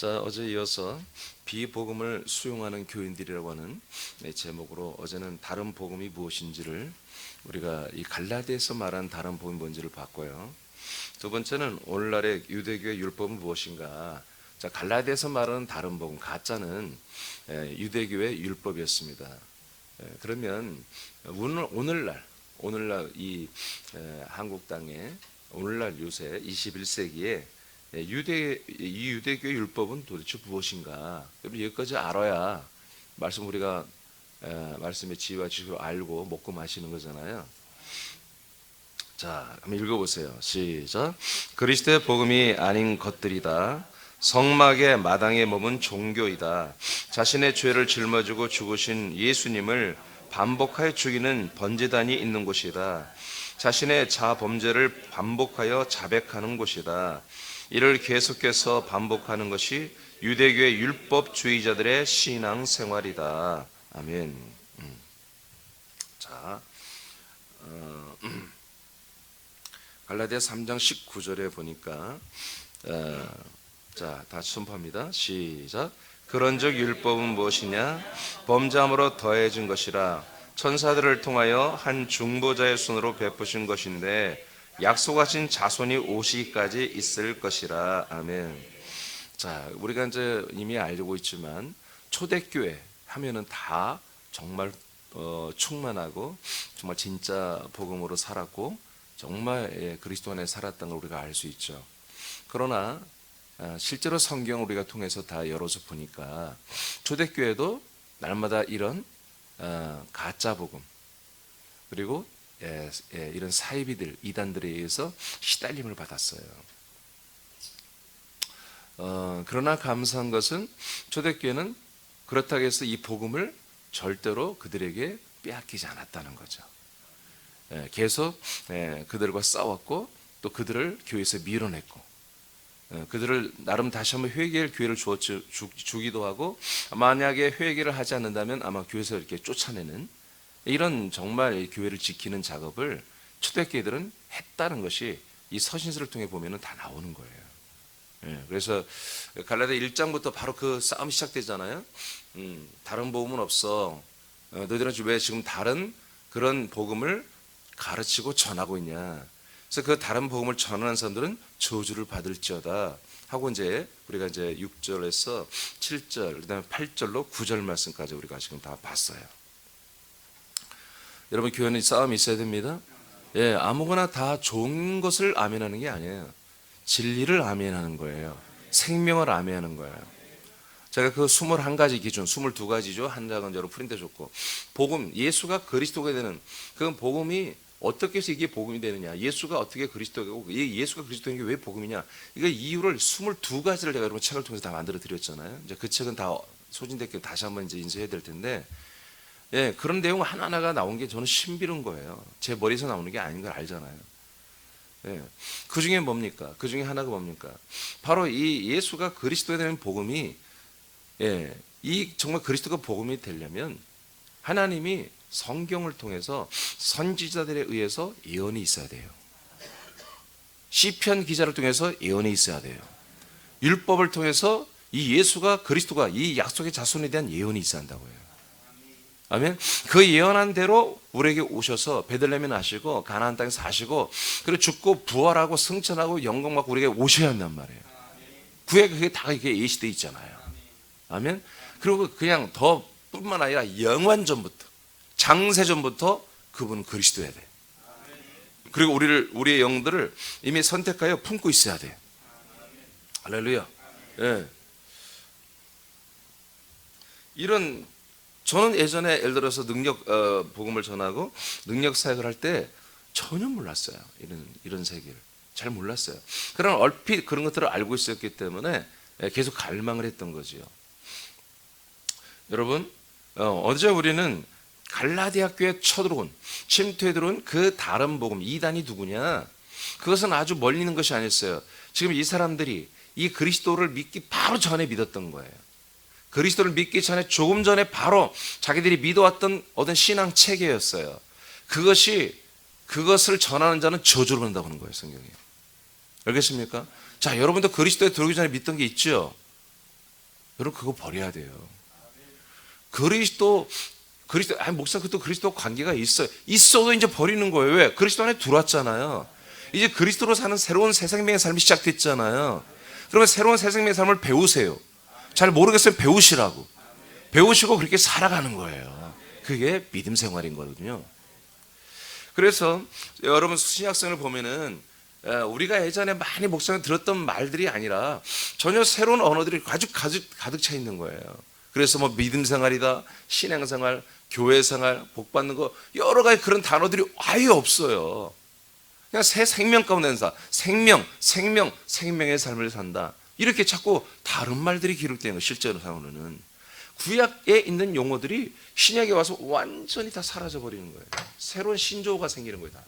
자, 어제 이어서 비복음을 수용하는 교인들이라고 하는 제목으로 어제는 다른 복음이 무엇인지를 우리가 이 갈라디아에서 말한 다른 복음이 뭔지를 봤고요. 두 번째는 오늘날의 유대교의 율법은 무엇인가. 자, 갈라디아에서 말하는 다른 복음, 가짜는 유대교의 율법이었습니다. 그러면 오늘날 이 한국 땅에 오늘날 요새 21세기에 이 유대교의 율법은 도대체 무엇인가? 여기까지 알아야 우리가 말씀의 지혜와 지식을 알고 먹고 마시는 거잖아요. 자, 한번 읽어보세요. 시작. 그리스도의 복음이 아닌 것들이다. 성막의 마당에 머문 종교이다. 자신의 죄를 짊어지고 죽으신 예수님을 반복하여 죽이는 번제단이 있는 곳이다. 자신의 자범죄를 반복하여 자백하는 곳이다. 이를 계속해서 반복하는 것이 유대교의 율법주의자들의 신앙생활이다. 아멘. 자, 갈라디아 3장 19절에 보니까 자, 다시 선포합니다. 시작. 그런즉 율법은 무엇이냐? 범죄함으로 더해진 것이라 천사들을 통하여 한 중보자의 손으로 베푸신 것인데 약속하신 자손이 오시기까지 있을 것이라. 아멘. 자, 우리가 이제 이미 알고 있지만 초대교회 하면은 다 정말 충만하고 정말 진짜 복음으로 살았고 정말 그리스도 안에 살았던 걸 우리가 알 수 있죠. 그러나 실제로 성경을 우리가 통해서 다 열어서 보니까 초대교회도 날마다 이런 가짜 복음 그리고 이런 사이비들, 이단들에 의해서 시달림을 받았어요. 그러나 감사한 것은 초대교회는 그렇다고 해서 이 복음을 절대로 그들에게 빼앗기지 않았다는 거죠. 계속 그들과 싸웠고 또 그들을 교회에서 밀어냈고 그들을 나름 다시 한번 회개할 기회를 주기도 하고 만약에 회개를 하지 않는다면 아마 교회에서 이렇게 쫓아내는 이런 정말 교회를 지키는 작업을 초대교회들은 했다는 것이 이 서신서를 통해 보면 다 나오는 거예요. 그래서 갈라디아 1장부터 바로 그 싸움이 시작되잖아요. 다른 복음은 없어. 너희들은 왜 지금 다른 그런 복음을 가르치고 전하고 있냐. 그래서 그 다른 복음을 전하는 사람들은 저주를 받을지어다 하고 이제 우리가 이제 6절에서 7절 그다음에 8절로 9절 말씀까지 우리가 지금 다 봤어요. 여러분, 교회는 싸움이 있어야 됩니다. 아무거나 다 좋은 것을 아멘하는 게 아니에요. 진리를 아멘하는 거예요. 생명을 아멘하는 거예요. 제가 그 21가지 기준, 22가지죠. 한 장은 여러 프린트 줬고 복음, 예수가 그리스도가 되는 그 복음이 어떻게 해서 이게 복음이 되느냐? 예수가 어떻게 그리스도고 예수가 그리스도인 게 왜 복음이냐? 이거 이유를 22가지를 제가 여러분 책을 통해서 다 만들어 드렸잖아요. 이제 그 책은 다 소진됐기 다시 한번 이제 인쇄해야 될 텐데, 그런 내용 하나하나가 나온 게 저는 신비로운 거예요. 제 머리에서 나오는 게 아닌 걸 알잖아요. 그 중에 뭡니까? 그 중에 하나가 뭡니까? 바로 이 예수가 그리스도에 대한 복음이, 이 정말 그리스도가 복음이 되려면 하나님이 성경을 통해서 선지자들에 의해서 예언이 있어야 돼요. 시편 기자를 통해서 예언이 있어야 돼요. 율법을 통해서 이 예수가 그리스도가 이 약속의 자손에 대한 예언이 있어야 한다고요. 아멘. 그 예언한 대로 우리에게 오셔서 베들레헴에 나시고 가나안 땅에 사시고 그리고 죽고 부활하고 승천하고 영광 받고 우리에게 오셔야 한단 말이에요. 구약에 그게 다 이렇게 예시되어 있잖아요. 아멘. 그리고 그냥 더 뿐만 아니라 영원전부터 장세전부터 그분은 그리스도여야 돼. 그리고 우리의 영들을 이미 선택하여 품고 있어야 돼. 할렐루야. 이런 저는 예전에 예를 들어서 복음을 전하고 능력 사역을 할 때 전혀 몰랐어요. 이런 세계를 잘 몰랐어요. 그런 얼핏 그런 것들을 알고 있었기 때문에 계속 갈망을 했던 거지요. 여러분, 어제 우리는 갈라디아 교회에 침투해 들어온 그 다른 복음, 이단이 누구냐? 그것은 아주 멀리 있는 것이 아니었어요. 지금 이 사람들이 이 그리스도를 믿기 바로 전에 믿었던 거예요. 그리스도를 믿기 전에 조금 전에 바로 자기들이 믿어왔던 어떤 신앙 체계였어요. 그것을 전하는 자는 저주를 받는다고 하는 거예요, 성경이. 알겠습니까? 자, 여러분도 그리스도에 들어오기 전에 믿던 게 있죠? 여러분 그거 버려야 돼요. 그리스도 목사 그것도 그리스도 관계가 있어요. 있어도 이제 버리는 거예요. 왜? 그리스도 안에 들어왔잖아요. 이제 그리스도로 사는 새로운 새 생명의 삶이 시작됐잖아요. 그러면 새로운 새 생명의 삶을 배우세요. 잘 모르겠으면 배우시라고. 배우시고 그렇게 살아가는 거예요. 그게 믿음 생활인 거거든요. 그래서 여러분 신약성을 보면은 우리가 예전에 많이 목사님 들었던 말들이 아니라 전혀 새로운 언어들이 가득 차 있는 거예요. 그래서 뭐 믿음 생활이다, 신앙 생활, 교회 생활, 복 받는 거 여러 가지 그런 단어들이 아예 없어요. 그냥 새 생명 가운데 사 생명의 삶을 산다. 이렇게 자꾸 다른 말들이 기록되는 거예요. 실제로 상으로는 구약에 있는 용어들이 신약에 와서 완전히 다 사라져 버리는 거예요. 새로운 신조어가 생기는 거예요. 다.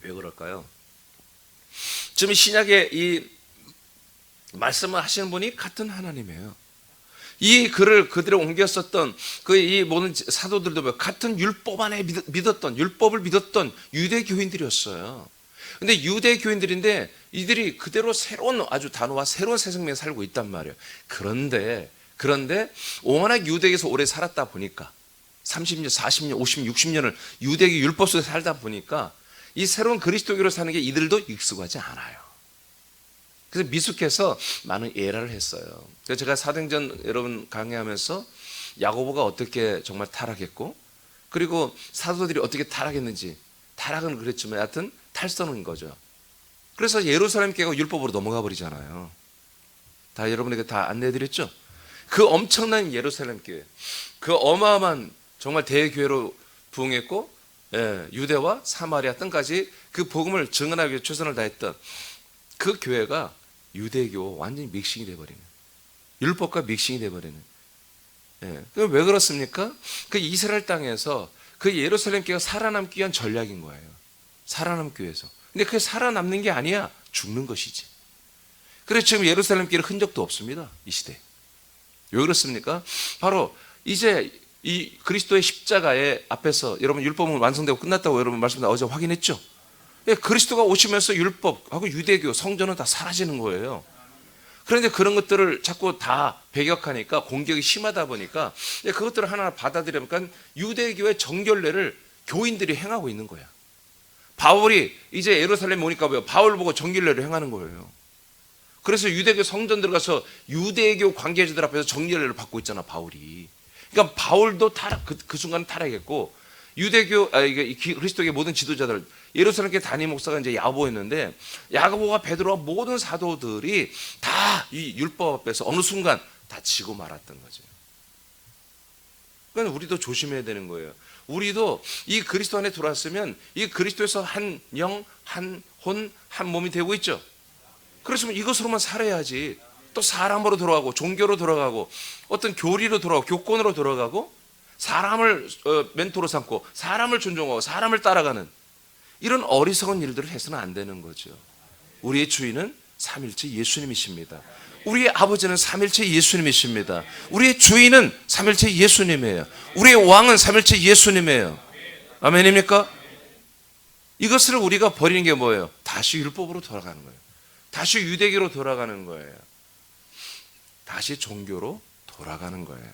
왜 그럴까요? 지금 신약에 이 말씀을 하시는 분이 같은 하나님이에요. 이 글을 그대로 옮겼었던 이 모든 사도들도 같은 율법 안에 율법을 믿었던 유대 교인들이었어요. 근데 유대 교인들인데 이들이 그대로 새로운 아주 단호와 새로운 새 생명에 살고 있단 말이에요. 그런데 워낙 유대에서 오래 살았다 보니까 30년, 40년, 50년, 60년을 유대계 율법 속에 살다 보니까 이 새로운 그리스도교로 사는 게 이들도 익숙하지 않아요. 그래서 미숙해서 많은 에러를 했어요. 그래서 제가 사도행전 여러분 강의하면서 야고보가 어떻게 정말 타락했고 그리고 사도들이 어떻게 타락했는지 타락은 그랬지만 하여튼 탈선인 거죠. 그래서 예루살렘 교회가 율법으로 넘어가 버리잖아요. 다 여러분에게 다 안내해드렸죠? 그 엄청난 예루살렘 교회, 그 어마어마한 정말 대교회로 부흥했고 유대와 사마리아 땅까지 그 복음을 증언하기 위해 최선을 다했던 그 교회가 유대교 완전히 믹싱이 돼버리는, 율법과 믹싱이 돼버리는. 왜 그렇습니까? 그 이스라엘 땅에서 그 예루살렘 교회가 살아남기 위한 전략인 거예요. 살아남기 위해서. 근데 그게 살아남는 게 아니야. 죽는 것이지. 그래서 지금 예루살렘 교회는 흔적도 없습니다. 이 시대에. 왜 그렇습니까? 바로 이제 이 그리스도의 십자가의 앞에서 여러분 율법은 완성되고 끝났다고 여러분 말씀도 어제 확인했죠? 그리스도가 오시면서 율법하고 유대교, 성전은 다 사라지는 거예요. 그런데 그런 것들을 자꾸 다 배격하니까 공격이 심하다 보니까 그것들을 하나하나 받아들이니까 유대교의 정결례를 교인들이 행하고 있는 거야. 바울이 이제 예루살렘에 오니까 바울 보고 정결례를 행하는 거예요. 그래서 유대교 성전 들어가서 유대교 관계자들 앞에서 정결례를 받고 있잖아, 바울이. 그러니까 바울도 그 순간 타락했고 유대교, 그리스도의 모든 지도자들, 예루살렘 교회 담임 목사가 이제 야고보였는데 야고보와 베드로와 모든 사도들이 다 이 율법 앞에서 어느 순간 다 지고 말았던 거죠. 그러니까 우리도 조심해야 되는 거예요. 우리도 이 그리스도 안에 들어왔으면 이 그리스도에서 한 영, 한 혼, 한 몸이 되고 있죠. 그렇지만 이것으로만 살아야지. 또 사람으로 돌아가고 종교로 돌아가고 어떤 교리로 돌아가고 교권으로 돌아가고 사람을 멘토로 삼고 사람을 존중하고 사람을 따라가는 이런 어리석은 일들을 해서는 안 되는 거죠. 우리의 주인은 삼일체 예수님이십니다. 우리의 아버지는 삼일체 예수님이십니다. 우리의 주인은 삼일체 예수님이에요. 우리의 왕은 삼일체 예수님이에요. 아멘입니까? 이것을 우리가 버리는 게 뭐예요? 다시 율법으로 돌아가는 거예요. 다시 유대교로 돌아가는 거예요. 다시 종교로 돌아가는 거예요.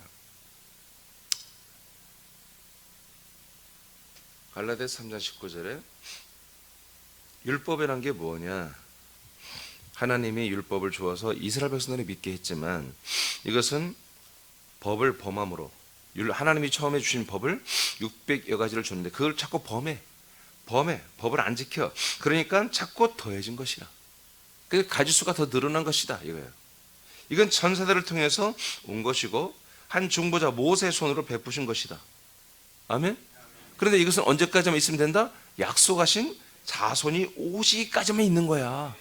갈라디아서 3장 19절에 율법이란 게 뭐냐? 하나님이 율법을 주어서 이스라엘 백성들이 믿게 했지만 이것은 법을 범함으로 하나님이 처음에 주신 법을 600여 가지를 줬는데 그걸 자꾸 범해 법을 안 지켜. 그러니까 자꾸 더해진 것이라. 그 가지수가 더 늘어난 것이다 이거예요. 이건 천사들을 통해서 온 것이고 한 중보자 모세의 손으로 베푸신 것이다. 아멘. 그런데 이것은 언제까지만 있으면 된다? 약속하신 자손이 오시기까지만 있는 거야.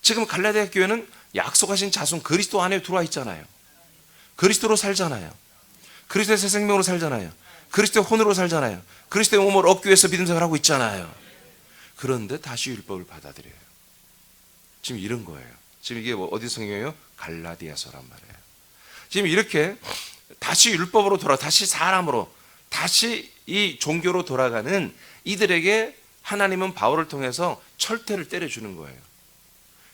지금 갈라디아 교회는 약속하신 자손 그리스도 안에 들어와 있잖아요. 그리스도로 살잖아요. 그리스도의 새 생명으로 살잖아요. 그리스도의 혼으로 살잖아요. 그리스도의 몸을 얻기 위해서 믿음 생활을 하고 있잖아요. 그런데 다시 율법을 받아들여요. 지금 이런 거예요. 지금 이게 어디 성경이에요? 갈라디아서란 말이에요. 지금 이렇게 다시 율법으로 다시 사람으로 다시 이 종교로 돌아가는 이들에게 하나님은 바울을 통해서 철퇴를 때려주는 거예요.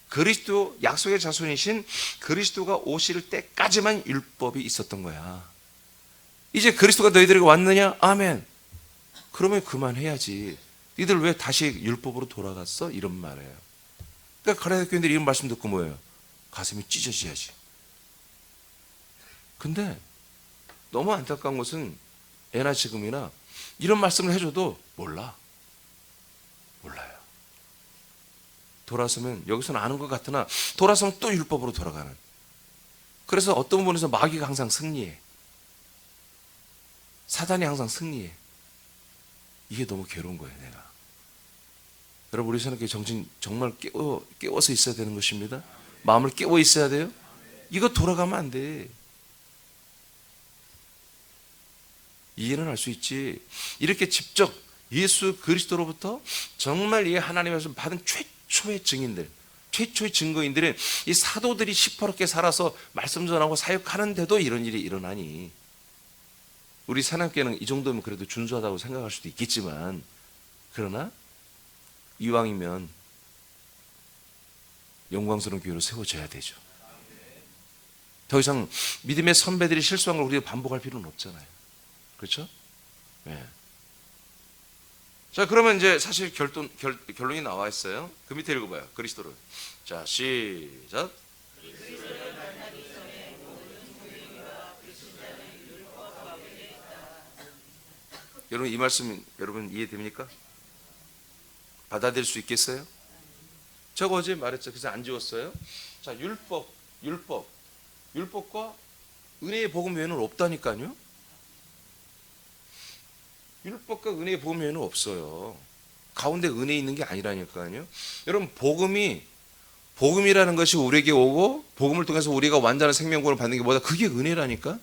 그리스도 약속의 자손이신 그리스도가 오실 때까지만 율법이 있었던 거야. 이제 그리스도가 너희들에게 왔느냐? 아멘. 그러면 그만해야지. 니들 왜 다시 율법으로 돌아갔어? 이런 말이에요. 그러니까 가라데 교인들이 이런 말씀 듣고 뭐예요? 가슴이 찢어져야지. 근데 너무 안타까운 것은 애나 지금이나 이런 말씀을 해줘도 몰라요. 돌아서면 여기서는 아는 것 같으나 돌아서면 또 율법으로 돌아가는. 그래서 어떤 부분에서 마귀가 항상 승리해. 사단이 항상 승리해. 이게 너무 괴로운 거예요, 내가. 여러분, 우리 새롭게 정신 정말 깨워서 있어야 되는 것입니다. 마음을 깨워 있어야 돼요. 이거 돌아가면 안 돼. 이해는 할 수 있지. 이렇게 직접 예수 그리스도로부터 정말 이 하나님에서 받은 최초의 증인들, 최초의 증거인들은 이 사도들이 시퍼렇게 살아서 말씀 전하고 사역하는데도 이런 일이 일어나니, 우리 사람께는 이 정도면 그래도 준수하다고 생각할 수도 있겠지만, 그러나 이왕이면 영광스러운 교회로 세워져야 되죠. 더 이상 믿음의 선배들이 실수한 걸 우리가 반복할 필요는 없잖아요. 그렇죠? 네. 자, 그러면 이제 사실 결론이 나와 있어요. 그 밑에 읽어봐요. 그리스도를. 자, 시작. 여러분, 이 말씀 여러분 이해됩니까? 받아들일 수 있겠어요? 제가 어제 말했죠. 그래서 안 지웠어요. 자, 율법과 은혜의 복음 외에는 없다니까요. 율법과 은혜의 복음 외에는 없어요. 가운데 은혜 있는 게 아니라니까요. 여러분, 복음이라는 것이 우리에게 오고 복음을 통해서 우리가 완전한 생명권을 받는 게 뭐다? 그게 은혜라니까.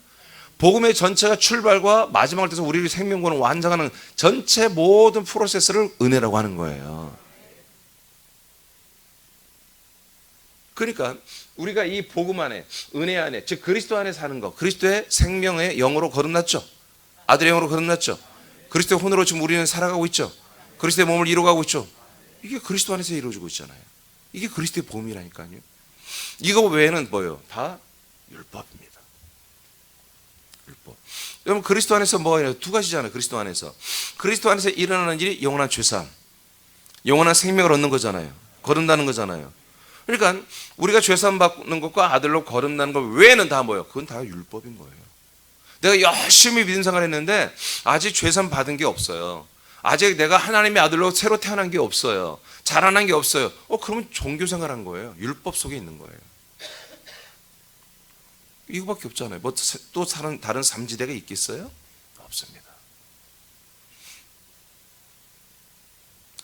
복음의 전체가 출발과 마지막을 통해서 우리를 생명권을 완성하는 전체 모든 프로세스를 은혜라고 하는 거예요. 그러니까 우리가 이 복음 안에, 은혜 안에, 즉 그리스도 안에 사는 거, 그리스도의 생명의 영으로 거듭났죠. 아들의 영으로 거듭났죠. 그리스도의 혼으로 지금 우리는 살아가고 있죠. 그리스도의 몸을 이루어가고 있죠. 이게 그리스도 안에서 이루어지고 있잖아요. 이게 그리스도의 복음이라니까요. 이거 외에는 뭐예요? 다 율법입니다. 율법. 여러분, 그리스도 안에서 뭐예요? 두 가지잖아요. 그리스도 안에서 일어나는 일이 영원한 죄사함, 영원한 생명을 얻는 거잖아요. 거듭나는 거잖아요. 그러니까 우리가 죄사함 받는 것과 아들로 거듭나는 것 외에는 다 뭐예요? 그건 다 율법인 거예요. 내가 열심히 믿음 생활했는데 아직 죄사함 받은 게 없어요. 아직 내가 하나님의 아들로 새로 태어난 게 없어요. 자라난 게 없어요. 그러면 종교 생활한 거예요. 율법 속에 있는 거예요. 이거밖에 없잖아요. 뭐 또 다른 삼지대가 있겠어요? 없습니다.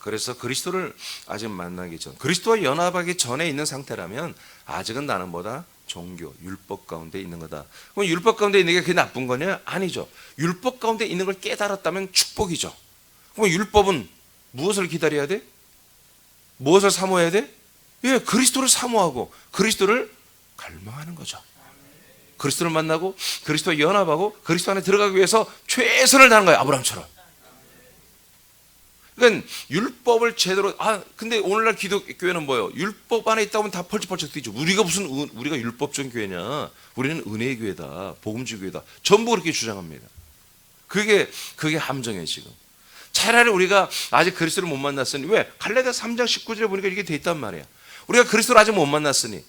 그래서 그리스도를 아직 만나기 전, 그리스도와 연합하기 전에 있는 상태라면 아직은 나는 뭐다? 종교, 율법 가운데 있는 거다. 그럼 율법 가운데 있는 게 그게 나쁜 거냐? 아니죠. 율법 가운데 있는 걸 깨달았다면 축복이죠. 그럼 율법은 무엇을 기다려야 돼? 무엇을 사모해야 돼? 예, 그리스도를 사모하고 그리스도를 갈망하는 거죠. 그리스도를 만나고 그리스도와 연합하고 그리스도 안에 들어가기 위해서 최선을 다하는 거예요. 아브라함처럼. 그러니까 율법을 제대로, 근데 오늘날 기독교회는 뭐예요? 율법 안에 있다 보면 다 펄쩍펄쩍 뛰죠. 우리가 율법적인 교회냐? 우리는 은혜의 교회다. 복음주의 교회다. 전부 그렇게 주장합니다. 그게 함정이에요, 지금. 차라리 우리가 아직 그리스도를 못 만났으니, 왜? 갈라디아서 3장 19절에 보니까 이게 돼 있단 말이야. 우리가 그리스도를 아직 못 만났으니,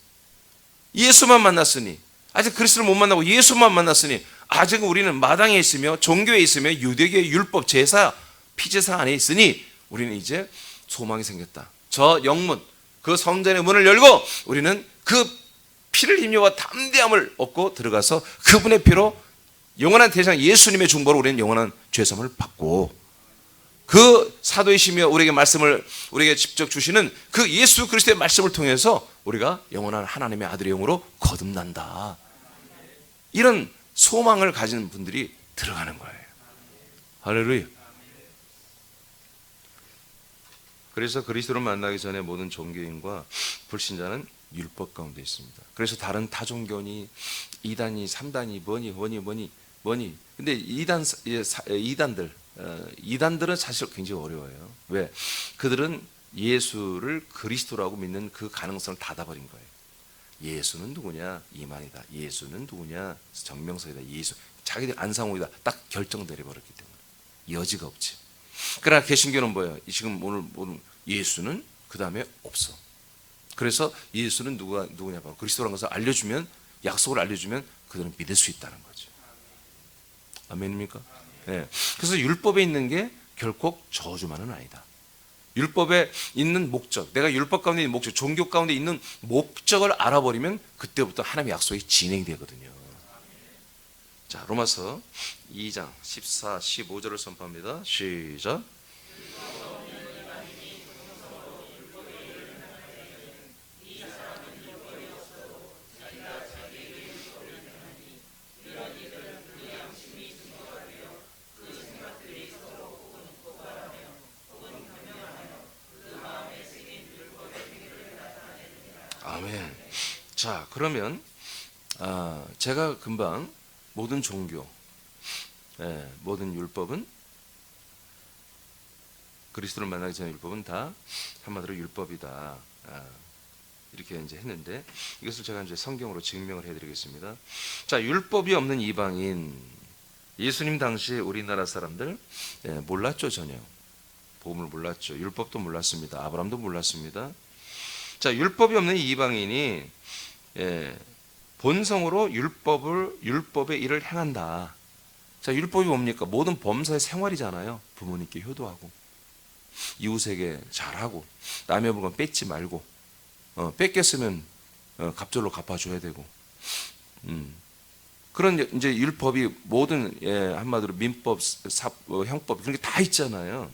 예수만 만났으니, 아직 그리스도를 못 만나고 예수만 만났으니, 아직 우리는 마당에 있으며 종교에 있으며 유대교의 율법, 제사, 피제사 안에 있으니 우리는 이제 소망이 생겼다. 저 영문, 그 성전의 문을 열고 우리는 그 피를 힘입어 담대함을 얻고 들어가서 그분의 피로 영원한 대상 예수님의 중보로 우리는 영원한 죄사함을 받고, 그 사도이시며 우리에게 직접 주시는 그 예수 그리스도의 말씀을 통해서 우리가 영원한 하나님의 아들의 영으로 거듭난다. 이런 소망을 가진 분들이 들어가는 거예요. 할렐루야. 그래서 그리스도를 만나기 전에 모든 종교인과 불신자는 율법 가운데 있습니다. 그래서 다른 타종교니 2단이 3단이 뭐니 근데 이단들은 사실 굉장히 어려워요. 왜? 그들은 예수를 그리스도라고 믿는 그 가능성을 닫아버린 거예요. 예수는 누구냐? 이만이다. 예수는 누구냐? 정명석이다. 예수. 자기들 안상호이다. 딱 결정되어버렸기 때문에 여지가 없지. 그러나 개신교는 뭐예요? 지금 오늘 예수는 그 다음에 없어. 그래서 예수는 누구냐? 그리스도라는 것을 알려주면, 약속을 알려주면 그들은 믿을 수 있다는 거죠. 아멘입니까? 네. 그래서 율법에 있는 게 결코 저주만은 아니다. 율법에 있는 목적, 내가 율법 가운데 있는 목적, 종교 가운데 있는 목적을 알아버리면 그때부터 하나님의 약속이 진행되거든요. 자, 로마서 2장 14, 15절을 선포합니다. 시작. 아멘. 자, 그러면 제가 금방 모든 종교, 모든 율법은, 그리스도를 만나기 전에 율법은 다 한마디로 율법이다, 이렇게 이제 했는데, 이것을 제가 이제 성경으로 증명을 해드리겠습니다. 자, 율법이 없는 이방인, 예수님 당시 우리나라 사람들 몰랐죠. 전혀 복음을 몰랐죠. 율법도 몰랐습니다. 아브라함도 몰랐습니다. 자, 율법이 없는 이방인이 본성으로 율법의 일을 행한다. 자, 율법이 뭡니까? 모든 범사의 생활이잖아요. 부모님께 효도하고, 이웃에게 잘하고, 남의 물건 뺏지 말고, 뺏겼으면 갑절로 갚아줘야 되고, 그런 이제 율법이 모든 한마디로 민법, 형법 그런 게 다 있잖아요.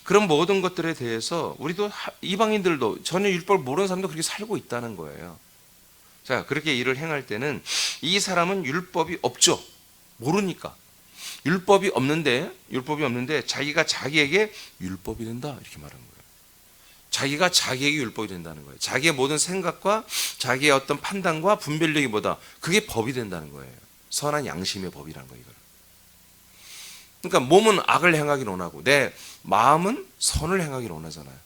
그런 모든 것들에 대해서 우리도, 이방인들도, 전혀 율법을 모르는 사람도 그렇게 살고 있다는 거예요. 자, 그렇게 일을 행할 때는 이 사람은 율법이 없죠. 모르니까. 율법이 없는데 자기가 자기에게 율법이 된다, 이렇게 말하는 거예요. 자기가 자기에게 율법이 된다는 거예요. 자기의 모든 생각과 자기의 어떤 판단과 분별력이 뭐다? 그게 법이 된다는 거예요. 선한 양심의 법이라는 거예요. 이걸. 그러니까 몸은 악을 행하기를 원하고 내 마음은 선을 행하기를 원하잖아요.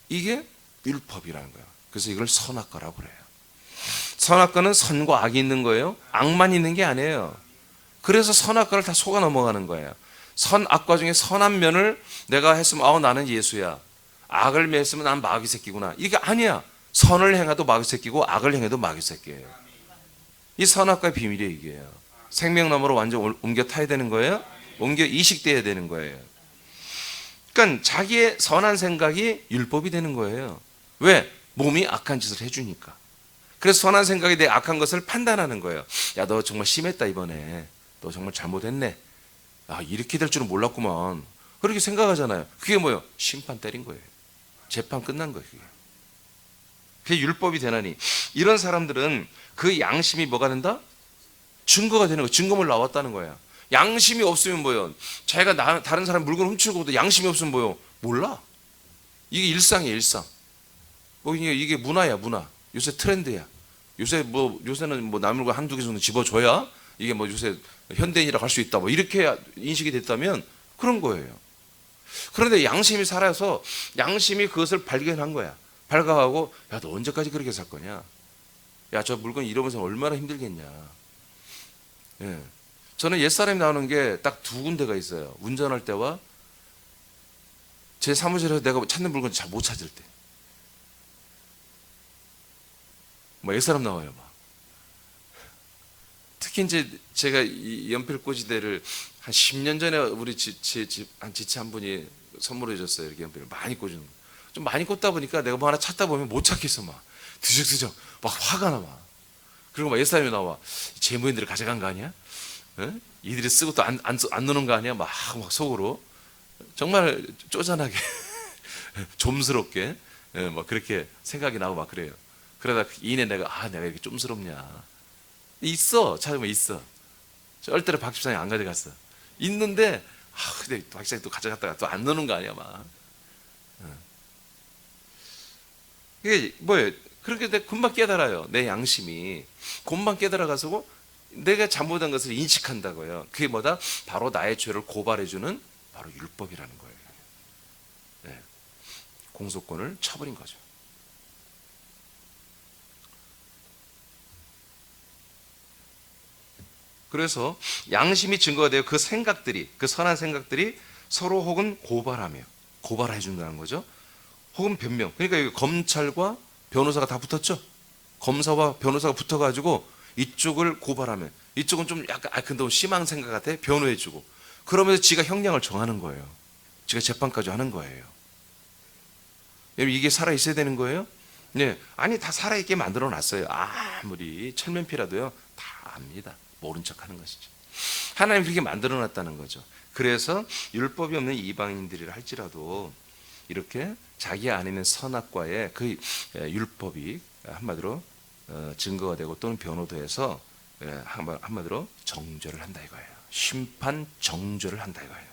이게 율법이라는 거예요. 그래서 이걸 선악과라고 그래요. 선악과는 선과 악이 있는 거예요. 악만 있는 게 아니에요. 그래서 선악과를 다 속아 넘어가는 거예요. 선악과 중에 선한 면을 내가 했으면 나는 예수야. 악을 했으면 난 마귀 새끼구나. 이게 아니야. 선을 행해도 마귀 새끼고 악을 행해도 마귀 새끼예요. 이 선악과의 비밀이 이게요. 생명나무로 완전 옮겨 타야 되는 거예요. 옮겨 이식돼야 되는 거예요. 그러니까 자기의 선한 생각이 율법이 되는 거예요. 왜? 몸이 악한 짓을 해주니까. 그래서 선한 생각이 내 악한 것을 판단하는 거예요. 야, 너 정말 심했다 이번에. 너 정말 잘못했네. 이렇게 될 줄은 몰랐구만. 그렇게 생각하잖아요. 그게 뭐예요? 심판 때린 거예요. 재판 끝난 거예요. 그게 율법이 되나니, 이런 사람들은 그 양심이 뭐가 된다? 증거가 되는 거예요. 증거물 나왔다는 거예요. 양심이 없으면 뭐예요? 자기가 다른 사람 물건 훔치고도 양심이 없으면 뭐예요? 몰라. 이게 일상이에요, 일상. 이게 문화야, 문화. 요새 트렌드야. 요새는 남의 물건 한두 개 정도 집어줘야 이게 요새 현대인이라고 할 수 있다. 이렇게 인식이 됐다면 그런 거예요. 그런데 양심이 살아서 양심이 그것을 발견한 거야. 발각하고, 야, 너 언제까지 그렇게 살 거냐? 야, 저 물건 잃어버려서 얼마나 힘들겠냐? 예. 저는 옛사람이 나오는 게 딱 두 군데가 있어요. 운전할 때와 제 사무실에서 내가 찾는 물건 잘 못 찾을 때. 옛사람 나와요. 특히 이제 제가 이 연필꽂이대를 한 10년 전에 우리 지체 한 분이 선물해 줬어요. 이렇게 연필을 많이 꽂는 거. 좀 많이 꽂다 보니까 내가 하나 찾다 보면 못 찾겠어. 드적드적 화가 나. 그리고 옛사람이 나와. 재무인들이 가져간 거 아니야? 에? 이들이 쓰고 또 안 넣는 거 아니야? 막 속으로 정말 쪼잔하게 좀스럽게 그렇게 생각이 나고 그래요. 그러다 이내 내가 이렇게 좀스럽냐? 있어. 찾으면 있어. 절대로 박 집사님 안 가져갔어. 있는데 근데 박 집사님 또 가져갔다가 또 안 넣는 거 아니야? 이게 뭐예요? 그렇게 내가 금방 깨달아요. 내 양심이 금방 깨달아가지고 내가 잘못한 것을 인식한다고요. 그게 뭐다? 바로 나의 죄를 고발해주는 바로 율법이라는 거예요. 네. 공소권을 쳐버린 거죠. 그래서 양심이 증거가 되어 그 생각들이, 그 선한 생각들이 서로 혹은 고발해 준다는 거죠. 혹은 변명. 그러니까 검찰과 변호사가 다 붙었죠. 검사와 변호사가 붙어가지고 이쪽을 고발하면 이쪽은 좀 약간 근데 너무 심한 생각 같아 변호해주고, 그러면서 지가 형량을 정하는 거예요. 지가 재판까지 하는 거예요. 이게 살아 있어야 되는 거예요? 네, 아니 다 살아 있게 만들어 놨어요. 아무리 철면피라도요 다 압니다. 모른 척하는 것이죠. 하나님 그렇게 만들어 놨다는 거죠. 그래서 율법이 없는 이방인들이라 할지라도 이렇게 자기 안에 있는 선악과의 그 율법이 한마디로 증거가 되고 또는 변호돼서 한마디로 정죄를 한다 이거예요. 심판 정죄를 한다 이거예요.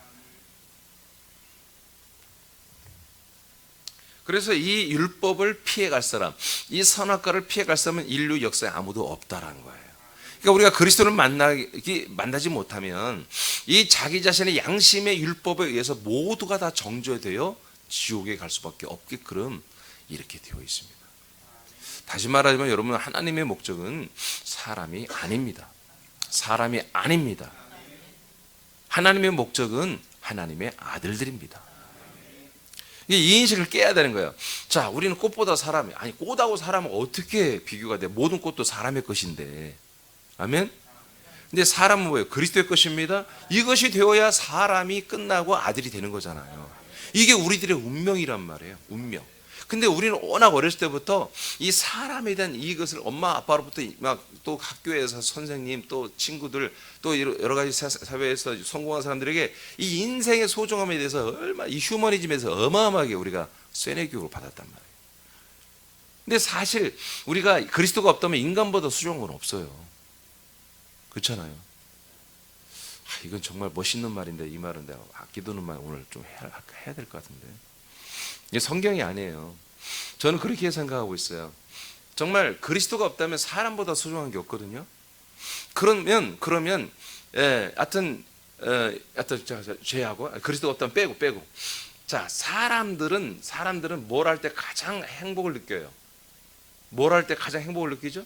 그래서 이 율법을 피해갈 사람, 이 선악과를 피해갈 사람은 인류 역사에 아무도 없다라는 거예요. 그러니까 우리가 그리스도를 만나지 못하면 이 자기 자신의 양심의 율법에 의해서 모두가 다 정죄되어 지옥에 갈 수밖에 없게끔 이렇게 되어 있습니다. 다시 말하자면 여러분, 하나님의 목적은 사람이 아닙니다. 사람이 아닙니다. 하나님의 목적은 하나님의 아들들입니다. 이 인식을 깨야 되는 거예요. 자, 우리는 꽃보다 사람이, 아니 꽃하고 사람은 어떻게 비교가 돼? 모든 꽃도 사람의 것인데. 아멘. 근데 사람은 뭐예요? 그리스도의 것입니다. 이것이 되어야 사람이 끝나고 아들이 되는 거잖아요. 이게 우리들의 운명이란 말이에요. 운명. 근데 우리는 워낙 어렸을 때부터 이 사람에 대한 이것을 엄마 아빠로부터 막 또 학교에서 선생님 또 친구들 또 여러 가지 사회에서 성공한 사람들에게 이 인생의 소중함에 대해서 얼마나 이 휴머니즘에서 어마어마하게 우리가 쇠뇌교육을 받았단 말이에요. 근데 사실 우리가 그리스도가 없다면 인간보다 소중한 건 없어요. 그렇잖아요. 이건 정말 멋있는 말인데 이 말은 내가 아끼도는 말 오늘 좀 해야 될 것 같은데, 이게 성경이 아니에요. 저는 그렇게 생각하고 있어요. 정말 그리스도가 없다면 사람보다 소중한 게 없거든요. 그러면 하여튼 죄하고 그리스도가 없다면 빼고. 자, 사람들은 뭘 할 때 가장 행복을 느껴요? 뭘 할 때 가장 행복을 느끼죠?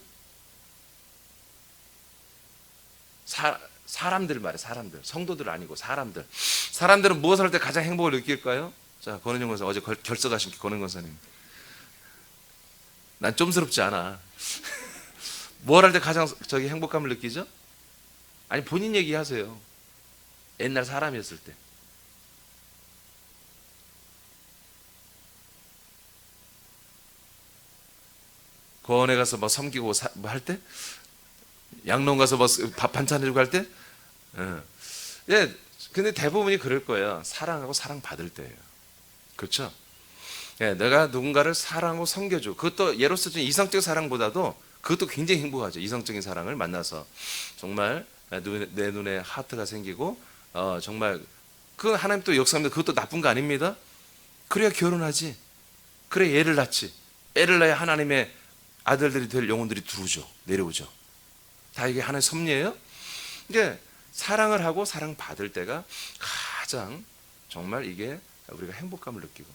사람들 말이에요. 사람들. 성도들 아니고 사람들. 사람들은 무엇을 할 때 가장 행복을 느낄까요? 자, 권은영 권사, 어제 결석하신 권은 권사님. 난 좀스럽지 않아. 뭘 할 때 가장 행복감을 느끼죠? 아니, 본인 얘기하세요. 옛날 사람이었을 때. 고원에 가서 뭐 섬기고 뭐 할 때? 양농 가서 뭐 밥 반찬 해주고 할 때? 예, 근데 대부분이 그럴 거예요. 사랑하고 사랑받을 때예요. 그렇죠? 예, 내가 누군가를 사랑하고 섬겨줘. 그것도 예로서 이성적 사랑보다도 그것도 굉장히 행복하죠. 이성적인 사랑을 만나서 정말 내 눈에 하트가 생기고 정말 그 하나님 또 역사합니다. 그것도 나쁜 거 아닙니다. 그래야 결혼하지. 그래 애를 낳지. 애를 낳아야 하나님의 아들들이 될 영혼들이 내려오죠. 다 이게 하나의 섭리예요. 이게 사랑을 하고 사랑받을 때가 가장 정말 이게 우리가 행복감을 느끼고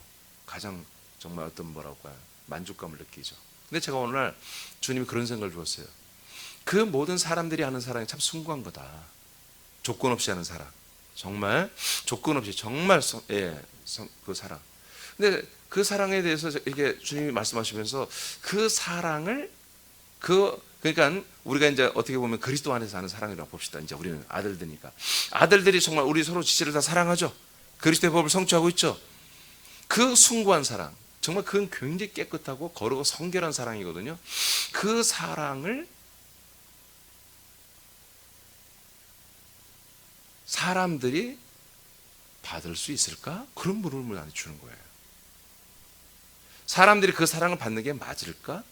가장 정말 어떤 만족감을 느끼죠. 근데 제가 오늘 주님이 그런 생각을 주었어요. 그 모든 사람들이 하는 사랑이 참 숭고한 거다. 조건 없이 하는 사랑. 정말 조건 없이 정말 그 사랑. 근데 그 사랑에 대해서 이렇게 주님이 말씀하시면서 그 사랑을 그러니까 우리가 이제 어떻게 보면 그리스도 안에서 하는 사랑이라고 봅시다. 이제 우리는 아들들이니까. 아들들이 정말 우리 서로 지체를 다 사랑하죠. 그리스도의 법을 성취하고 있죠. 그 숭고한 사랑, 정말 그건 굉장히 깨끗하고 거룩하고 성결한 사랑이거든요. 그 사랑을 사람들이 받을 수 있을까? 그런 물음을 나한테 주는 거예요. 사람들이 그 사랑을 받는 게 맞을까?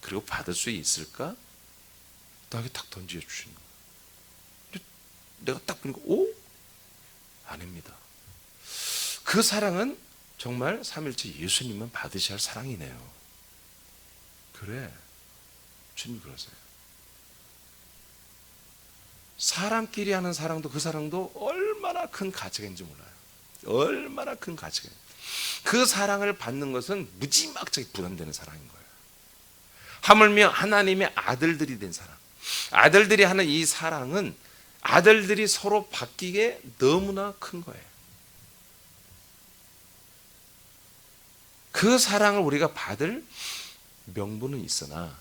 그리고 받을 수 있을까? 나에게 딱 던져 주시는 거예요. 내가 딱 보니까 아닙니다. 그 사랑은 정말 삼일째 예수님만 받으셔야 할 사랑이네요. 그래, 주님 그러세요. 사람끼리 하는 사랑도 그 사랑도 얼마나 큰 가치가 있는지 몰라요. 얼마나 큰 가치가 있는지. 그 사랑을 받는 것은 무지막지하게 부담되는 사랑인 거예요. 하물며 하나님의 아들들이 된 사랑, 아들들이 하는 이 사랑은 아들들이 서로 바뀌게 너무나 큰 거예요. 그 사랑을 우리가 받을 명분은 있으나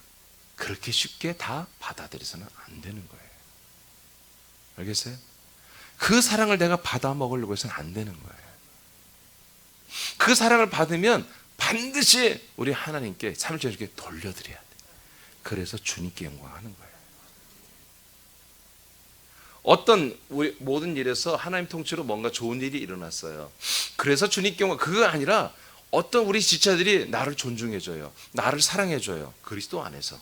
그렇게 쉽게 다 받아들여서는 안 되는 거예요. 알겠어요? 그 사랑을 내가 받아 먹으려고 해서는 안 되는 거예요. 그 사랑을 받으면 반드시 우리 하나님께 삼일째 이렇게 돌려드려야 돼. 그래서 주님께 영광하는 거예요. 어떤 우리 모든 일에서 하나님 통치로 뭔가 좋은 일이 일어났어요. 그래서 주님께 영광, 그거 아니라 어떤 우리 지체들이 나를 존중해줘요. 나를 사랑해줘요. 그리스도 안에서.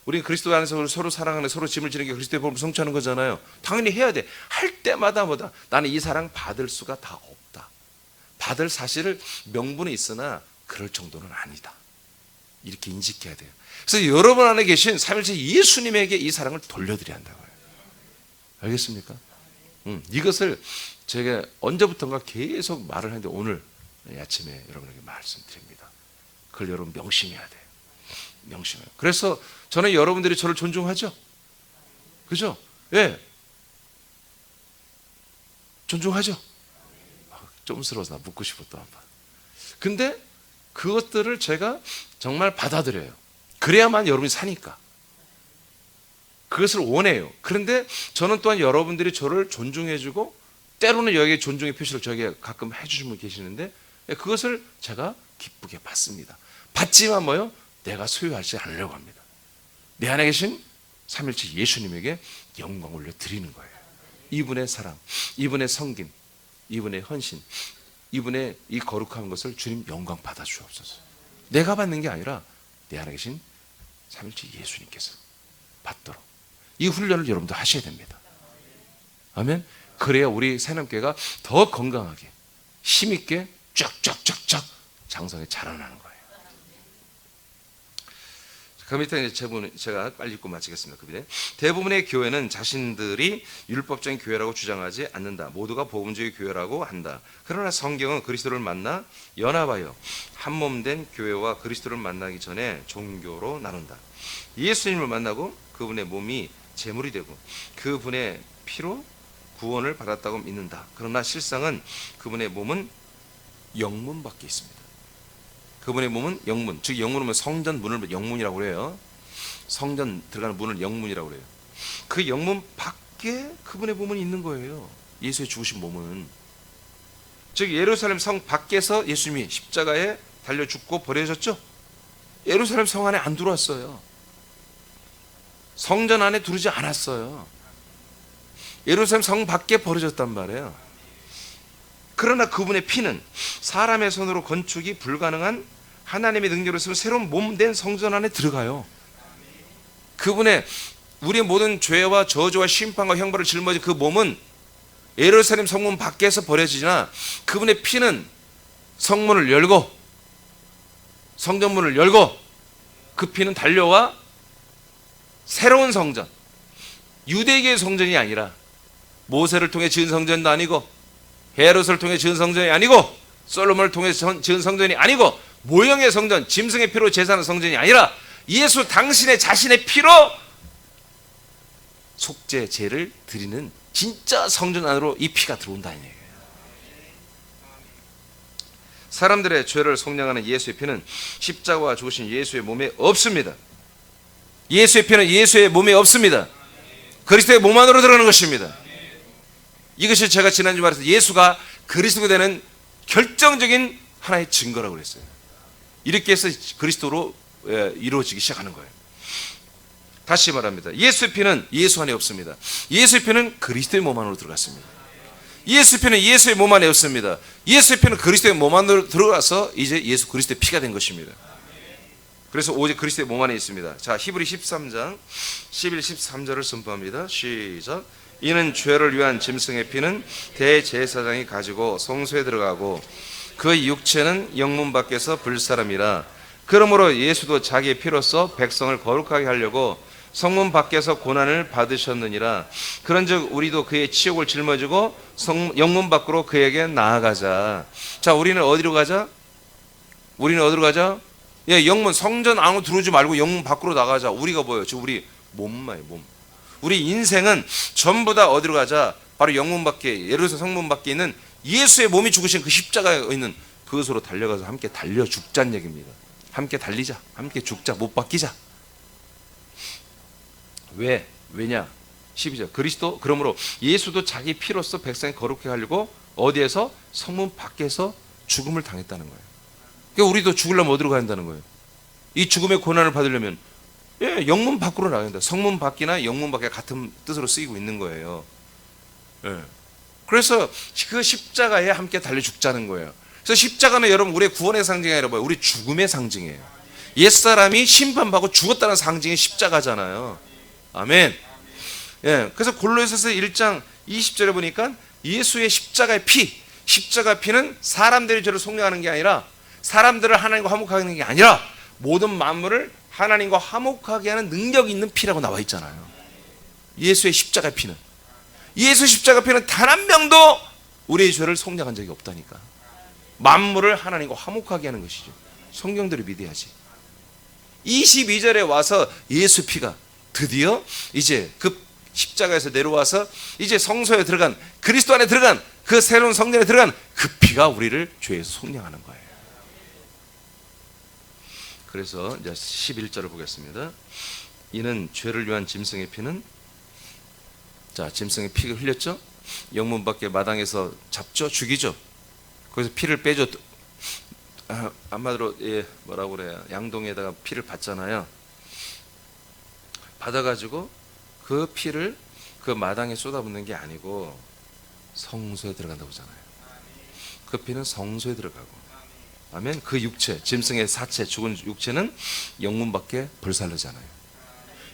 우리 그리스도 안에서 서로 사랑하는, 서로 짐을 지는 게 그리스도의 복음을 성취하는 거잖아요. 당연히 해야 돼. 할 때마다 뭐다. 나는 이 사랑 받을 수가 다 없다. 받을 사실을 명분이 있으나 그럴 정도는 아니다. 이렇게 인식해야 돼요. 그래서 여러분 안에 계신 삼일째 예수님에게 이 사랑을 돌려드려야 한다고요. 알겠습니까? 이것을 제가 언제부턴가 계속 말을 하는데 오늘 아침에 여러분에게 말씀드립니다. 그걸 여러분 명심해야 돼요. 명심해요. 그래서 저는 여러분들이 저를 존중하죠? 그죠? 예. 존중하죠? 좀 스러워서 나 묻고 싶어 또 한번. 근데 그것들을 제가 정말 받아들여요. 그래야만 여러분이 사니까. 그것을 원해요. 그런데 저는 또한 여러분들이 저를 존중해주고 때로는 여기에 존중의 표시를 저에게 가끔 해주신 분 계시는데 그것을 제가 기쁘게 받습니다. 받지만 뭐요? 내가 소유하지 않으려고 합니다. 내 안에 계신 삼일째 예수님에게 영광 올려 드리는 거예요. 이분의 사랑, 이분의 섬김, 이분의 헌신, 이분의 이 거룩한 것을 주님 영광 받아 주옵소서. 내가 받는 게 아니라 내 안에 계신 삼일째 예수님께서 받도록 이 훈련을 여러분도 하셔야 됩니다. 아멘. 그래야 우리 새남교회가 더 건강하게 힘있게 쫙쫙쫙쫙 장성에 자라나는 거예요. 그 밑에 제가 빨리 읽고 마치겠습니다. 그 밑에 대부분의 교회는 자신들이 율법적인 교회라고 주장하지 않는다. 모두가 복음적인 교회라고 한다. 그러나 성경은 그리스도를 만나 연합하여 한몸된 교회와 그리스도를 만나기 전에 종교로 나눈다. 예수님을 만나고 그분의 몸이 제물이 되고 그분의 피로 구원을 받았다고 믿는다. 그러나 실상은 그분의 몸은 영문 밖에 있습니다. 그분의 몸은 영문, 즉 영문은 성전 문을 영문이라고 그래요. 성전 들어가는 문을 영문이라고 그래요. 그 영문 밖에 그분의 몸은 있는 거예요. 예수의 죽으신 몸은. 즉 예루살렘 성 밖에서 예수님이 십자가에 달려 죽고 버려졌죠. 예루살렘 성 안에 안 들어왔어요. 성전 안에 들어오지 않았어요. 예루살렘 성 밖에 버려졌단 말이에요. 그러나 그분의 피는 사람의 손으로 건축이 불가능한 하나님의 능력으로 쓰면 새로운 몸된 성전 안에 들어가요. 그분의 우리의 모든 죄와 저주와 심판과 형벌을 짊어진 그 몸은 예루살렘 성문 밖에서 버려지나 그분의 피는 성문을 열고 성전문을 열고 그 피는 달려와 새로운 성전, 유대계의 성전이 아니라 모세를 통해 지은 성전도 아니고 헤롯을 통해 지은 성전이 아니고 솔로몬을 통해 지은 성전이 아니고 모형의 성전, 짐승의 피로 제사하는 성전이 아니라 예수 당신의 자신의 피로 속죄 제를 드리는 진짜 성전 안으로 이 피가 들어온다는 얘기예요. 사람들의 죄를 속량하는 예수의 피는 십자가와 죽으신 예수의 몸에 없습니다. 예수의 피는 예수의 몸에 없습니다. 그리스도의 몸 안으로 들어가는 것입니다. 이것이 제가 지난주 말해서 예수가 그리스도가 되는 결정적인 하나의 증거라고 그랬어요. 이렇게 해서 그리스도로 이루어지기 시작하는 거예요. 다시 말합니다. 예수의 피는 예수 안에 없습니다. 예수의 피는 그리스도의 몸 안으로 들어갔습니다. 예수의 피는 예수의 몸 안에 없습니다. 예수의 피는 그리스도의 몸 안으로 들어가서 이제 예수 그리스도의 피가 된 것입니다. 그래서 오직 그리스도의 몸 안에 있습니다. 자, 히브리 13장 11, 13절을 선포합니다. 시작. 이는 죄를 위한 짐승의 피는 대제사장이 가지고 성소에 들어가고 그 육체는 영문 밖에서 불사람이라. 그러므로 예수도 자기의 피로써 백성을 거룩하게 하려고 성문 밖에서 고난을 받으셨느니라. 그런즉 우리도 그의 치욕을 짊어지고 영문 밖으로 그에게 나아가자. 자, 우리는 어디로 가자? 우리는 어디로 가자? 예, 영문, 성전 안으로 들어오지 말고 영문 밖으로 나가자. 우리가 뭐예요? 지금 우리 몸만이 몸. 우리 인생은 전부 다 어디로 가자? 바로 영문 밖에, 예루살렘 성문 밖에 있는 예수의 몸이 죽으신 그 십자가에 있는 그것으로 달려가서 함께 달려 죽자는 얘기입니다. 함께 달리자. 함께 죽자. 못 바뀌자. 왜냐? 12절. 그리스도, 그러므로 예수도 자기 피로써 백성이 거룩해 하려고 어디에서? 성문 밖에서 죽음을 당했다는 거예요. 그러니까 우리도 죽으려면 어디로 가야 한다는 거예요? 이 죽음의 고난을 받으려면 예, 영문 밖으로 나가야 된다. 성문 밖이나 영문 밖에 같은 뜻으로 쓰이고 있는 거예요. 예. 그래서 그 십자가에 함께 달려 죽자는 거예요. 그래서 십자가는 여러분 우리의 구원의 상징이 아니라 뭐예요? 우리 죽음의 상징이에요. 옛사람이 심판받고 죽었다는 상징이 십자가잖아요. 아멘. 예. 그래서 골로새서 1장 20절에 보니까 예수의 십자가의 피, 십자가 피는 사람들의 죄를 속량하는 게 아니라 사람들을 하나님과 화목하게 하는 게 아니라 모든 만물을 하나님과 화목하게 하는 능력이 있는 피라고 나와 있잖아요. 예수의 십자가 피는, 예수 십자가 피는 단 한 명도 우리의 죄를 속량한 적이 없다니까. 만물을 하나님과 화목하게 하는 것이죠. 성경대로 믿어야지. 22절에 와서 예수 피가 드디어 이제 그 십자가에서 내려와서 이제 성소에 들어간, 그리스도 안에 들어간, 그 새로운 성전에 들어간 그 피가 우리를 죄에서 속량하는 거예요. 그래서 이제 11절을 보겠습니다. 이는 죄를 위한 짐승의 피는, 자, 짐승의 피가 흘렸죠. 영문 밖에 마당에서 잡죠, 죽이죠. 거기서 피를 빼죠. 한마디로 예, 뭐라고 그래요? 양동에다가 피를 받잖아요. 받아가지고 그 피를 그 마당에 쏟아붓는 게 아니고 성소에 들어간다고 하잖아요. 그 피는 성소에 들어가고, 아멘. 그 육체, 짐승의 사체, 죽은 육체는 영문 밖에 불살르잖아요.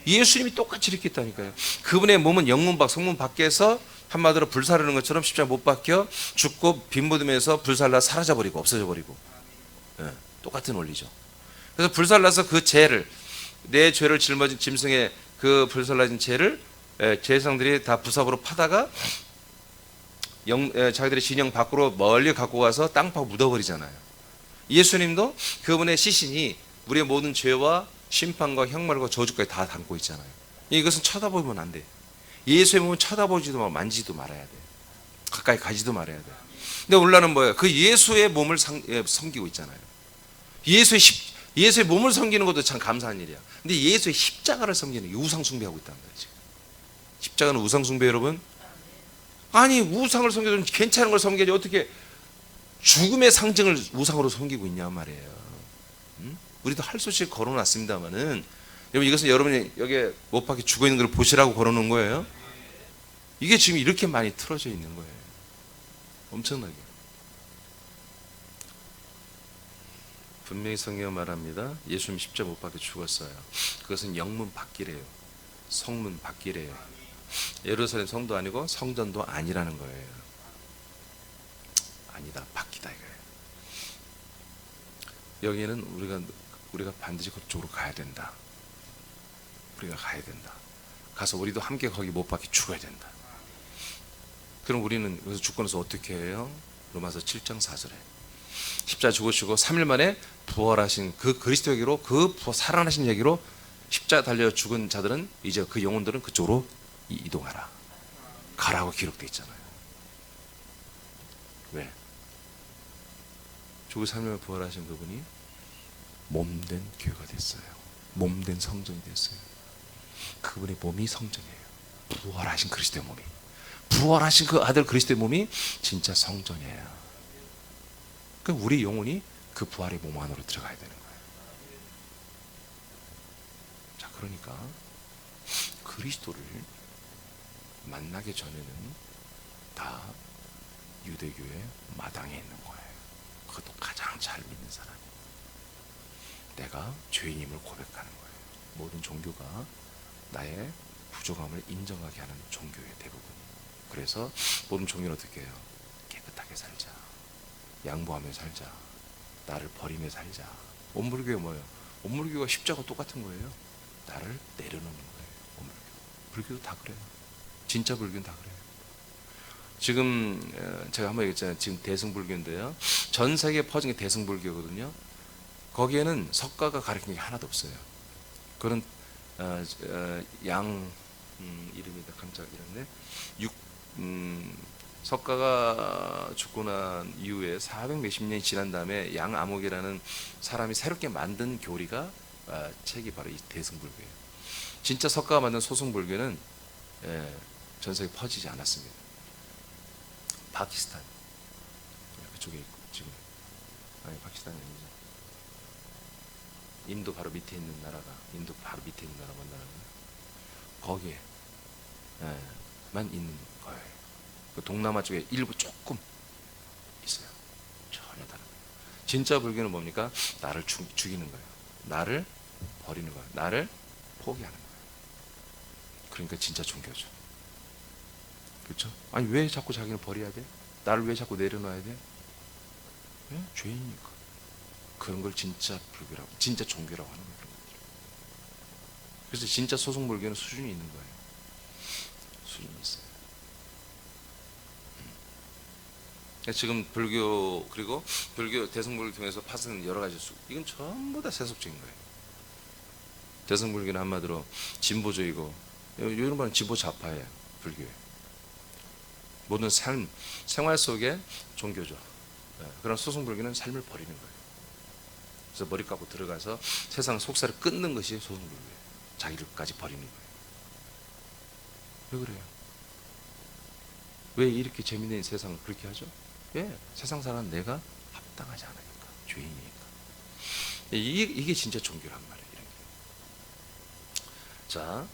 예수님이 똑같이 이렇게 했다니까요. 그분의 몸은 영문 밖, 성문 밖에서 한마디로 불사르는 것처럼 십자가 못 박혀 죽고 빈무덤에서 불살라 사라져버리고 없어져버리고, 예, 똑같은 원리죠. 그래서 불살라서 그 죄를, 내 죄를 짊어진 짐승의 그 불살라진 죄를 제사장들이 다 부삽으로 파다가 자기들의 진영 밖으로 멀리 갖고 가서 땅 파고 묻어버리잖아요. 예수님도 그분의 시신이 우리의 모든 죄와 심판과 형벌과 저주까지 다 담고 있잖아요. 이것은 쳐다보면 안 돼. 예수의 몸은 쳐다보지도 말고 만지도 말아야 돼. 가까이 가지도 말아야 돼. 근데 오늘날은 뭐예요? 그 예수의 몸을 섬기고 있잖아요. 예수의 몸을 섬기는 것도 참 감사한 일이야. 근데 예수의 십자가를 섬기는 게 우상 숭배하고 있다는 거예요. 지금. 십자가는 우상 숭배, 여러분? 아니, 우상을 섬겨도 괜찮은 걸 섬겨야지 어떻게 죽음의 상징을 우상으로 섬기고 있냐 말이에요. 응? 우리도 할 수 없이 걸어놨습니다만은, 여러분, 이것은 여러분이 여기에 못 박혀 죽어 있는 걸 보시라고 걸어놓은 거예요. 이게 지금 이렇게 많이 틀어져 있는 거예요. 엄청나게. 분명히 성경은 말합니다. 예수님 십자가 못 박혀 죽었어요. 그것은 영문 밖이래요. 성문 밖이래요. 예루살렘 성도 아니고 성전도 아니라는 거예요. 아니다, 밖이다 이거예요. 여기에는 우리가 반드시 그쪽으로 가야 된다. 우리가 가야 된다. 가서 우리도 함께 거기 못 박혀 죽어야 된다. 그럼 우리는 여기서 죽고 나서 어떻게 해요? 로마서 7장 4절에 십자가 죽으시고 3일 만에 부활하신 그 그리스도에게로, 그 살아나신 얘기로 십자가 달려 죽은 자들은 이제 그 영혼들은 그쪽으로 이동하라, 가라고 기록되어 있잖아요. 왜? 죽은 3일 만에 부활하신 그분이 몸된 교회가 됐어요. 몸된 성전이 됐어요. 그분의 몸이 성전이에요. 부활하신 그리스도의 몸이, 부활하신 그 아들 그리스도의 몸이 진짜 성전이에요. 그러니까 우리 영혼이 그 부활의 몸 안으로 들어가야 되는 거예요. 자, 그러니까 그리스도를 만나기 전에는 다 유대교의 마당에 있는 거예요. 그것도 가장 잘 믿는 사람이. 내가 죄인임을 고백하는 거예요. 모든 종교가 나의 부족함을 인정하게 하는 종교의 대부분. 그래서 모든 종교는 어떻게 해요? 깨끗하게 살자, 양보하며 살자, 나를 버리며 살자. 온불교가 뭐예요? 온불교가 십자가 똑같은 거예요. 나를 내려놓는 거예요. 불교도 다 그래요. 진짜 불교는 다 그래요. 지금 제가 한번 얘기했잖아요. 지금 대승불교인데요. 전 세계에 퍼진 게 대승불교거든요. 거기에는 석가가 가르친 게 하나도 없어요. 그런 양 이름이다. 깜짝 잃었네. 석가가 죽고 난 이후에 400 몇십 년이 지난 다음에 양아목이라는 사람이 새롭게 만든 교리가 책이 바로 이 대승불교예요. 진짜 석가가 만든 소승불교는 전 세계에 퍼지지 않았습니다. 파키스탄 그쪽에 있고 지금 아니 파키스탄이 아니죠. 인도 바로 밑에 있는 나라가 인도 바로 밑에 있는 나라가 뭔 나라가 거기에만 있는 거예요. 그 동남아 쪽에 일부 조금 있어요. 전혀 다른 거예요. 진짜 불교는 뭡니까? 나를 죽이는 거예요. 나를 버리는 거예요. 나를 포기하는 거예요. 그러니까 진짜 종교죠. 그렇죠? 아니 왜 자꾸 자기를 버려야 돼? 나를 왜 자꾸 내려놔야 돼? 네? 죄인이니까. 그런 걸 진짜 불교라고, 진짜 종교라고 하는 거예요. 그래서 진짜 소승불교는 수준이 있는 거예요. 수준이 있어요. 지금 불교 그리고 불교 대승불교 통해서 파생된 여러 가지 이건 전부 다 세속적인 거예요. 대승불교는 한마디로 진보적이고 이런 거는 진보 좌파예요. 불교에. 모든 삶, 생활 속에 종교죠. 그런 소승불교는 삶을 버리는 거예요. 그래서 머리 깎고 들어가서 세상 속살을 끊는 것이 소승불교예요. 자기를까지 버리는 거예요. 왜 그래요? 왜 이렇게 재밌는 세상을 그렇게 하죠? 왜? 세상 사람 내가 합당하지 않으니까. 죄인이니까. 이게 진짜 종교란 말이에요. 이런 게. 자,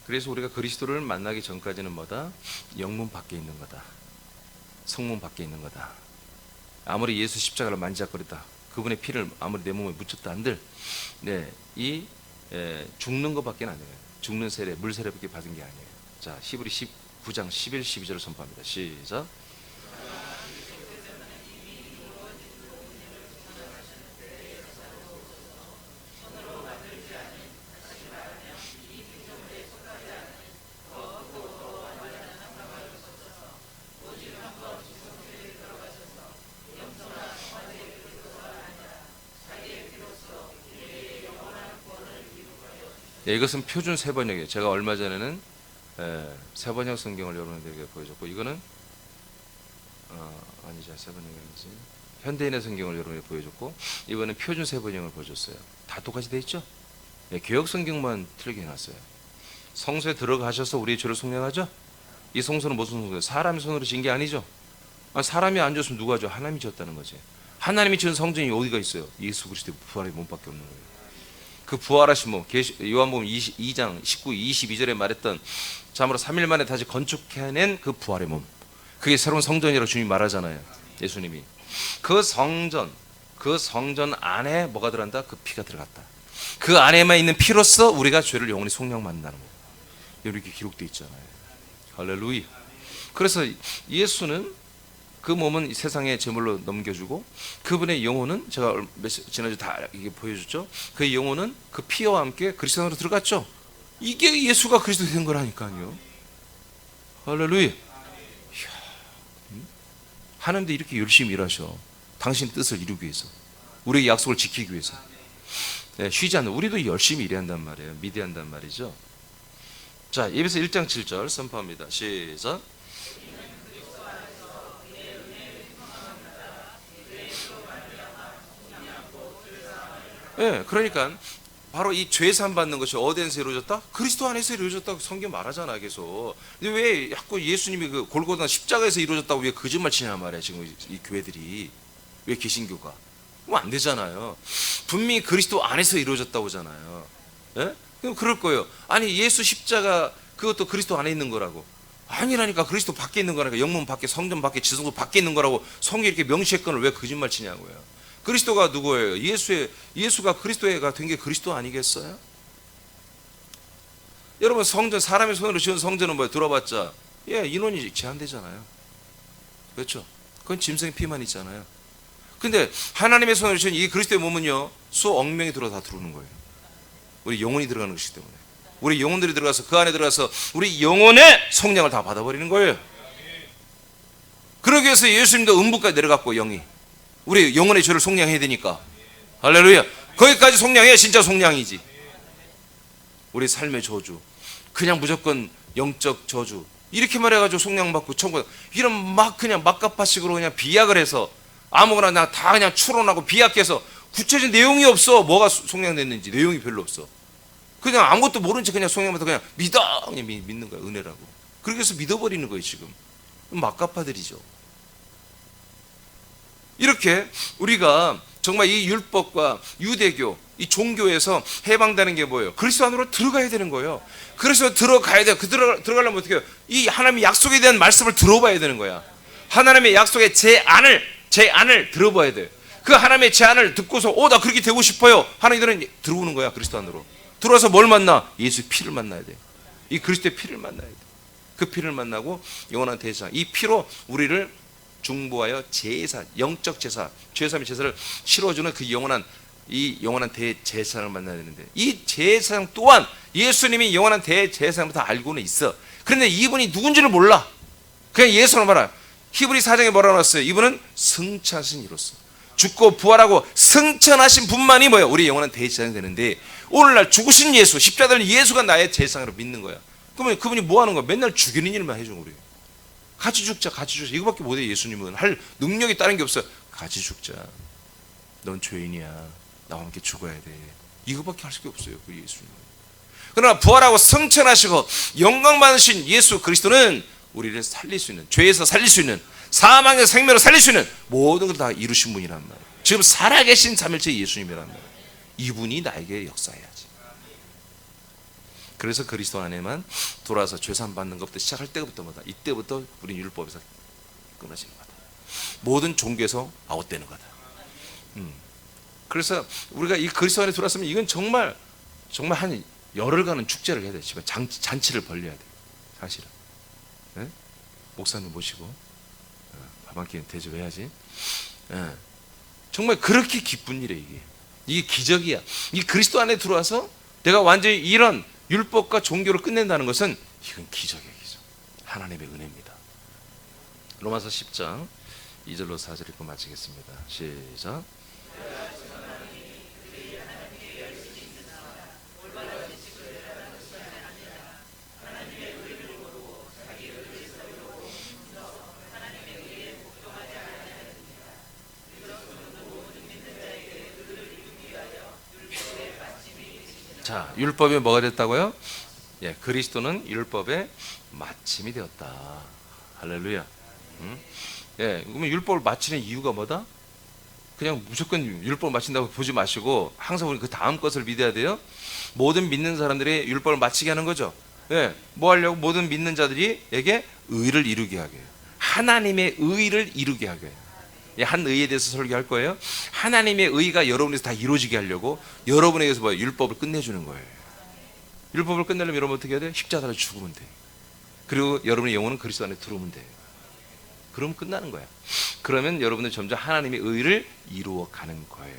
그래서 우리가 그리스도를 만나기 전까지는 뭐다? 영문 밖에 있는 거다. 성문 밖에 있는 거다. 아무리 예수 십자가를 만지작거렸다. 그분의 피를 아무리 내 몸에 묻혔다 한들, 죽는 것밖에 안 돼요. 죽는 세례, 물 세례밖에 받은 게 아니에요. 자, 히브리 19장 11, 12절을 선포합니다. 시작. 이것은 표준 세번역이에요. 제가 얼마 전에는 세번역 성경을 여러분들에게 보여줬고, 이거는 아니죠, 세번역이 아니지. 현대인의 성경을 여러분에게 보여줬고, 이번엔 표준 세번역을 보여줬어요. 다 똑같이 돼 있죠? 개역 성경만 틀리게 해놨어요. 성소에 들어가셔서 우리의 죄를 속량하죠? 이 성소는 무슨 성소예요? 사람의 손으로 지은 게 아니죠? 사람이 안 줬으면 누가 줘? 하나님이 줬다는 거지. 하나님이 지은 성전이 어디가 있어요? 예수 그리스도의 부활의 몸밖에 없는 거예요. 그 부활하신 몸, 요한복음 22장 19, 22절에 말했던 참으로 3일 만에 다시 건축해낸 그 부활의 몸, 그게 새로운 성전이라고 주님이 말하잖아요. 예수님이. 그 성전 안에 뭐가 들어간다? 그 피가 들어갔다. 그 안에만 있는 피로써 우리가 죄를 영원히 속량받는다는 거. 이렇게 기록되어 있잖아요. 할렐루야. 그래서 예수는 그 몸은 세상의 제물로 넘겨주고, 그분의 영혼은 제가 지난주 다 이게 보여줬죠. 그 영혼은 그 피와 함께 그리스도 안으로 들어갔죠. 이게 예수가 그리스도 된 거라니까요. 할렐루야. 하나님도 이렇게 열심히 일하셔. 당신 뜻을 이루기 위해서, 우리의 약속을 지키기 위해서. 쉬지 않는, 우리도 열심히 일해야 한단 말이에요. 믿어야 한단 말이죠. 자, 에베소 1장 7절 선포합니다. 시작. 그러니까 바로 이 죄산 받는 것이 어디에서 이루어졌다? 그리스도 안에서 이루어졌다고 성경 말하잖아, 계속. 근데 왜 자꾸 예수님이 그 골고다 십자가에서 이루어졌다고 왜 거짓말 치냐 말이야, 지금 이 교회들이. 왜 개신교가? 그럼 안 되잖아요. 분명히 그리스도 안에서 이루어졌다고 하잖아요. 그럼 그럴 거예요. 아니, 예수 십자가 그것도 그리스도 안에 있는 거라고. 아니라니까. 그리스도 밖에 있는 거라니까. 영문 밖에, 성전 밖에, 지성소 밖에 있는 거라고 성경이 이렇게 명시했건을 왜 거짓말 치냐고요. 그리스도가 누구예요? 예수가 그리스도가 된 게 그리스도 아니겠어요? 여러분, 성전, 사람의 손으로 지은 성전은 뭐예요? 들어봤자 인원이 제한되잖아요. 그렇죠? 그건 짐승의 피만 있잖아요. 근데 하나님의 손으로 지은 이 그리스도의 몸은요, 수억 명이 다 들어오는 거예요. 우리 영혼이 들어가는 것이기 때문에. 우리 영혼들이 들어가서 그 안에 들어가서 우리 영혼의 성령을 다 받아버리는 거예요. 그러기 위해서 예수님도 음부까지 내려갔고 영이 우리 영혼의 죄를 속량해야 되니까. 할렐루야. 거기까지 속량해. 진짜 속량이지. 우리 삶의 저주, 그냥 무조건 영적 저주 이렇게만 해가지고 속량받고 천국 이런 막 그냥 막가파식으로 그냥 비약을 해서 아무거나 다 그냥 추론하고 비약해서 구체적인 내용이 없어. 뭐가 속량됐는지 내용이 별로 없어. 그냥 아무것도 모른 채 그냥 속량받아 그냥 믿어 그냥 믿는 거야. 은혜라고. 그렇게 해서 믿어버리는 거예요. 지금 막가파들이죠. 이렇게 우리가 정말 이 율법과 유대교 이 종교에서 해방되는 게 뭐예요? 그리스도 안으로 들어가야 되는 거예요. 그래서 들어가야 돼요. 들어가려면 어떻게 해요? 이 하나님의 약속에 대한 말씀을 들어봐야 되는 거야. 하나님의 약속의 제 안을 들어봐야 돼요. 그 하나님의 제안을 듣고서 나 그렇게 되고 싶어요 하는 이들은 들어오는 거야. 그리스도 안으로 들어와서 뭘 만나? 예수의 피를 만나야 돼. 이 그리스도의 피를 만나야 돼. 그 피를 만나고 영원한 대제사, 이 피로 우리를 중보하여 제사, 영적 제사, 죄사함의 제사를 치러주는 그 영원한 대제사장을 만나야 되는데, 이 제사장 또한 예수님이 영원한 대제사장을 다 알고는 있어. 그런데 이분이 누군지를 몰라. 그냥 예수로 말아. 히브리 4장에 뭐라고 나왔어요? 이분은 승천하신 이로써 죽고 부활하고 승천하신 분만이 뭐예요? 우리 영원한 대제사장이 되는데, 오늘날 죽으신 예수, 십자가를 예수가 나의 제사장으로 믿는 거야. 그러면 그분이 뭐 하는 거야? 맨날 죽이는 일만 해줘. 우리 같이 죽자, 같이 죽자. 이거밖에 못해. 예수님은 할 능력이 다른 게 없어요. 같이 죽자. 넌 죄인이야. 나와 함께 죽어야 돼. 이거밖에 할 수가 없어요. 그 예수님은. 그러나 부활하고 승천하시고 영광 받으신 예수 그리스도는 우리를 살릴 수 있는, 죄에서 살릴 수 있는, 사망에서 생명으로 살릴 수 있는 모든 걸 다 이루신 분이란 말이에요. 지금 살아계신 삼일째 예수님이란 말이에요. 이분이 나에게 역사해야지. 그래서 그리스도 안에만 돌아서 죄산 받는 것부터 시작할 때부터마다, 이때부터 우리 율법에서 끊어지는 거다. 모든 종교에서 아웃되는 거다. 그래서 우리가 이 그리스도 안에 들어왔으면 이건 정말 한 열흘간은 축제를 해야 돼. 집에 잔치를 벌려야 돼. 사실은. 네? 목사님 모시고 밥 한 끼 대접해야지. 네. 정말 그렇게 기쁜 일이에요. 이게 기적이야. 이 그리스도 안에 들어와서 내가 완전히 이런 율법과 종교를 끝낸다는 것은 이건 기적이에요. 기적. 하나님의 은혜입니다. 로마서 10장 2절로 4절 읽고 마치겠습니다. 시작. 자, 율법이 뭐가 됐다고요? 예, 그리스도는 율법의 마침이 되었다. 할렐루야. 예, 그러면 율법을 마치는 이유가 뭐다? 그냥 무조건 율법을 마친다고 보지 마시고 항상 우리 그 다음 것을 믿어야 돼요. 모든 믿는 사람들이 율법을 마치게 하는 거죠. 예, 뭐 하려고? 모든 믿는 자들이에게 의를 이루게 하게 해요. 하나님의 의를 이루게 하게 해요. 한 의에 대해서 설교할 거예요. 하나님의 의가 여러분에서 다 이루어지게 하려고 여러분에게서 뭐 율법을 끝내주는 거예요. 율법을 끝내려면 여러분 어떻게 해야 돼요? 십자가로 죽으면 돼요. 그리고 여러분의 영혼은 그리스도 안에 들어오면 돼요. 그럼 끝나는 거야. 그러면 여러분은 점점 하나님의 의를 이루어가는 거예요.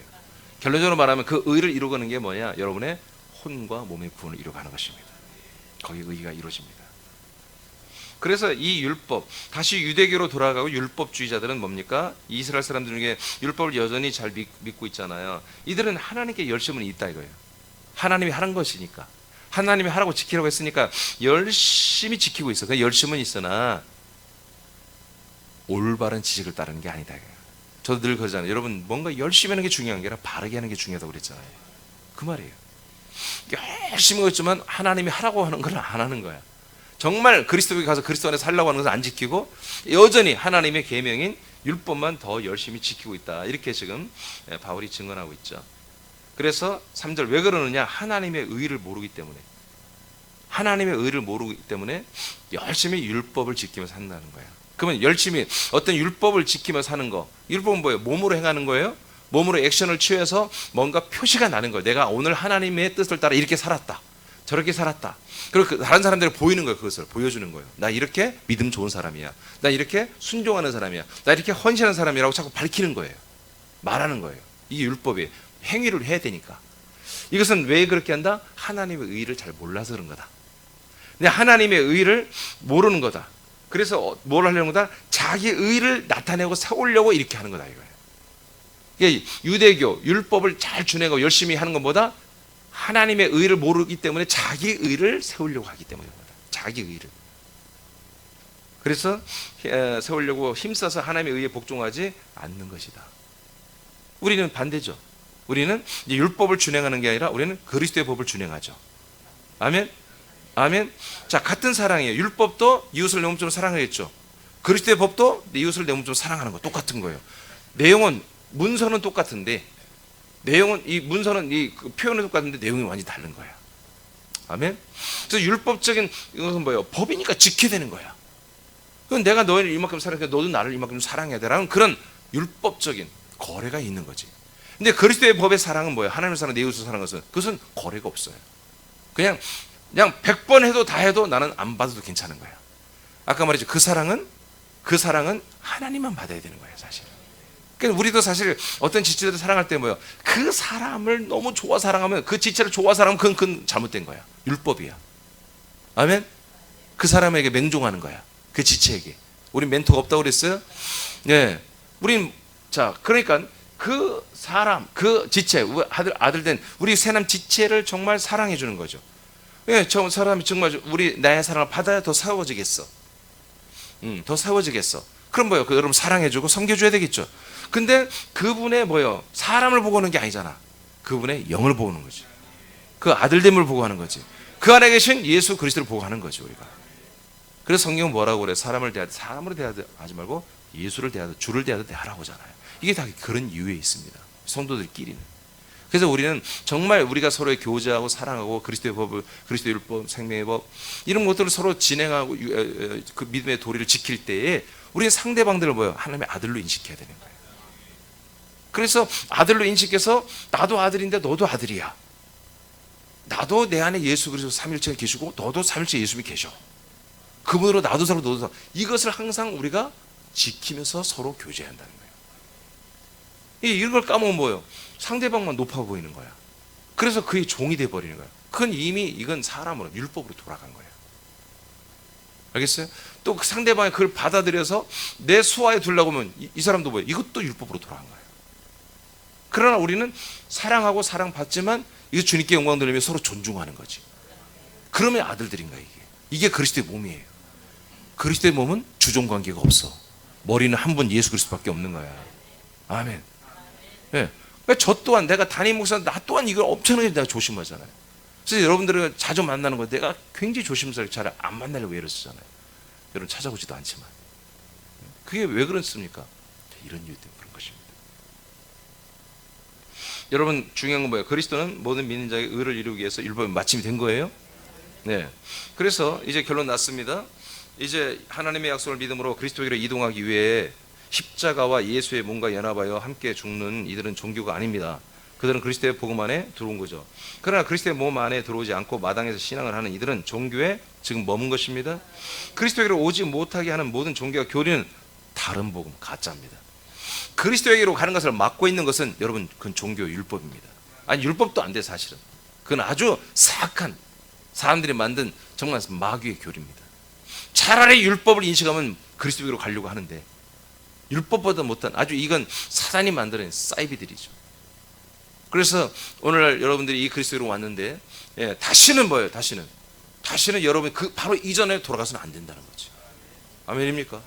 결론적으로 말하면 그 의를 이루어가는 게 뭐냐? 여러분의 혼과 몸의 구원을 이루어가는 것입니다. 거기에 의가 이루어집니다. 그래서 이 율법, 다시 유대교로 돌아가고 율법주의자들은 뭡니까? 이스라엘 사람들 중에 율법을 여전히 잘 믿고 있잖아요. 이들은 하나님께 열심은 있다 이거예요. 하나님이 하는 것이니까, 하나님이 하라고 지키라고 했으니까 열심히 지키고 있어. 그 열심은 있으나 올바른 지식을 따르는 게 아니다 이거예요. 저도 늘 그러잖아요. 여러분, 뭔가 열심히 하는 게 중요한 게 아니라 바르게 하는 게 중요하다고 그랬잖아요. 그 말이에요. 열심히 했지만 하나님이 하라고 하는 걸 안 하는 거야. 정말 그리스도에 가서 그리스도 안에 살라고 하는 것을 안 지키고 여전히 하나님의 계명인 율법만 더 열심히 지키고 있다. 이렇게 지금 바울이 증언하고 있죠. 그래서 3절 왜 그러느냐? 하나님의 의를 모르기 때문에. 하나님의 의를 모르기 때문에 열심히 율법을 지키면서 산다는 거예요. 그러면 열심히 어떤 율법을 지키면서 사는 거, 율법은 뭐예요? 몸으로 행하는 거예요. 몸으로 액션을 취해서 뭔가 표시가 나는 거예요. 내가 오늘 하나님의 뜻을 따라 이렇게 살았다, 저렇게 살았다. 그리고 다른 사람들이 보이는 거예요. 그것을 보여주는 거예요. 나 이렇게 믿음 좋은 사람이야. 나 이렇게 순종하는 사람이야. 나 이렇게 헌신하는 사람이라고 자꾸 밝히는 거예요. 말하는 거예요. 이게 율법이에요. 행위를 해야 되니까. 이것은 왜 그렇게 한다? 하나님의 의를 잘 몰라서 그런 거다. 근데 하나님의 의를 모르는 거다. 그래서 뭘 하려는 거다? 자기 의를 나타내고 세우려고 이렇게 하는 거다 이거예요. 그러니까 유대교 율법을 잘 준행하고 열심히 하는 것보다 하나님의 의를 모르기 때문에 자기 의를 세우려고 하기 때문입니다. 자기 의를. 그래서 세우려고 힘써서 하나님의 의에 복종하지 않는 것이다. 우리는 반대죠. 우리는 이제 율법을 준행하는 게 아니라 우리는 그리스도의 법을 준행하죠. 아멘. 아멘. 자, 같은 사랑이에요. 율법도 이웃을 내 몸처럼 사랑하겠죠. 그리스도의 법도 내 이웃을 내 몸처럼 사랑하는 거 똑같은 거예요. 내용은 문서는 똑같은데 내용은 이 문서는 이 표현은 똑같은데 내용이 완전히 다른 거야. 아멘. 그래서 율법적인 이것은 뭐예요? 법이니까 지켜야 되는 거야. 그럼 내가 너를 이만큼 사랑해, 너도 나를 이만큼 사랑해야 되라는 그런 율법적인 거래가 있는 거지. 근데 그리스도의 법의 사랑은 뭐예요? 하나님을 사랑, 내 이웃을 사랑하는 것은 그것은 거래가 없어요. 그냥 100번 해도 다 해도 나는 안 받아도 괜찮은 거야. 아까 말했죠. 그 사랑은 하나님만 받아야 되는 거예요, 사실. 그러니까 우리도 사실 어떤 지체들을 사랑할 때 뭐예요? 그 사람을 너무 좋아 사랑하면, 그 지체를 좋아 사랑하면 그건 잘못된 거야. 율법이야. 아멘? 그 사람에게 맹종하는 거야. 그 지체에게. 우리 멘토가 없다고 그랬어요? 네. 우린, 자, 그러니까 그 사람, 그 지체, 아들 된 우리 새남 지체를 정말 사랑해 주는 거죠. 예, 저 사람이 정말 우리 나의 사랑을 받아야 더 세워지겠어. 더 세워지겠어. 그럼 뭐예요? 여러분 사랑해주고 섬겨줘야 되겠죠. 근데 그분의 뭐예요? 사람을 보고 하는 게 아니잖아. 그분의 영을 보고 하는 거지. 그 아들됨을 보고 하는 거지. 그 안에 계신 예수 그리스도를 보고 하는 거지 우리가. 그래서 성경은 뭐라고 그래? 사람으로 대하지 말고 예수를 대하듯 주를 대하듯 대하라고 하잖아요. 이게 다 그런 이유에 있습니다. 성도들끼리는. 그래서 우리는 정말 우리가 서로의 교제하고 사랑하고 그리스도의 법을, 그리스도의 율법, 생명의 법 이런 것들을 서로 진행하고 그 믿음의 도리를 지킬 때에 우리는 상대방들을 뭐예요? 하나님의 아들로 인식해야 되는 거예요. 그래서 아들로 인식해서 나도 아들인데 너도 아들이야. 나도 내 안에 예수 그리스도 삼일체가 계시고 너도 삼일체 예수님이 계셔. 그분으로 나도 살고 너도 살고 이것을 항상 우리가 지키면서 서로 교제해야 한다는 거예요. 이런 걸 까먹으면 뭐예요? 상대방만 높아 보이는 거야. 그래서 그의 종이 돼버리는 거야. 그건 이미 이건 사람으로 율법으로 돌아간 거예요. 알겠어요? 또 그 상대방이 그걸 받아들여서 내 수하에 두려고 하면 이 사람도 뭐예요? 이것도 율법으로 돌아간 거예요. 그러나 우리는 사랑하고 사랑받지만 이거 주님께 영광 돌리며 서로 존중하는 거지. 그러면 아들들인 거야 이게. 이게 그리스도의 몸이에요. 그리스도의 몸은 주종관계가 없어. 머리는 한 분 예수 그리스도밖에 없는 거야. 아멘. 네. 저 또한 내가 담임 목사 나 또한 이걸 엄청나게 내가 조심하잖아요. 그래서 여러분들은 자주 만나는 거 내가 굉장히 조심스럽게 잘 안 만나려고 애를 쓰잖아요. 여러분 찾아오지도 않지만. 그게 왜 그렇습니까? 이런 이유 때문에 그런 것입니다. 여러분 중요한 건 뭐예요? 그리스도는 모든 믿는 자의 의를 이루기 위해서 율법이 마침이 된 거예요. 네. 그래서 이제 결론 났습니다. 이제 하나님의 약속을 믿음으로 그리스도에게로 이동하기 위해 십자가와 예수의 몸과 연합하여 함께 죽는 이들은 종교가 아닙니다. 그들은 그리스도의 복음 안에 들어온 거죠. 그러나 그리스도의 몸 안에 들어오지 않고 마당에서 신앙을 하는 이들은 종교에 지금 머문 것입니다. 그리스도에게로 오지 못하게 하는 모든 종교와 교리는 다른 복음, 가짜입니다. 그리스도에게로 가는 것을 막고 있는 것은 여러분 그건 종교 율법입니다. 아니 율법도 안 돼 사실은. 그건 아주 사악한 사람들이 만든 정말 마귀의 교리입니다. 차라리 율법을 인식하면 그리스도에게로 가려고 하는데 율법보다 못한 아주 이건 사단이 만드는 사이비들이죠. 그래서 오늘날 여러분들이 이 그리스도로 왔는데 다시는 뭐예요? 다시는 여러분 그 바로 이전에 돌아가서는 안 된다는 거죠. 아멘입니까?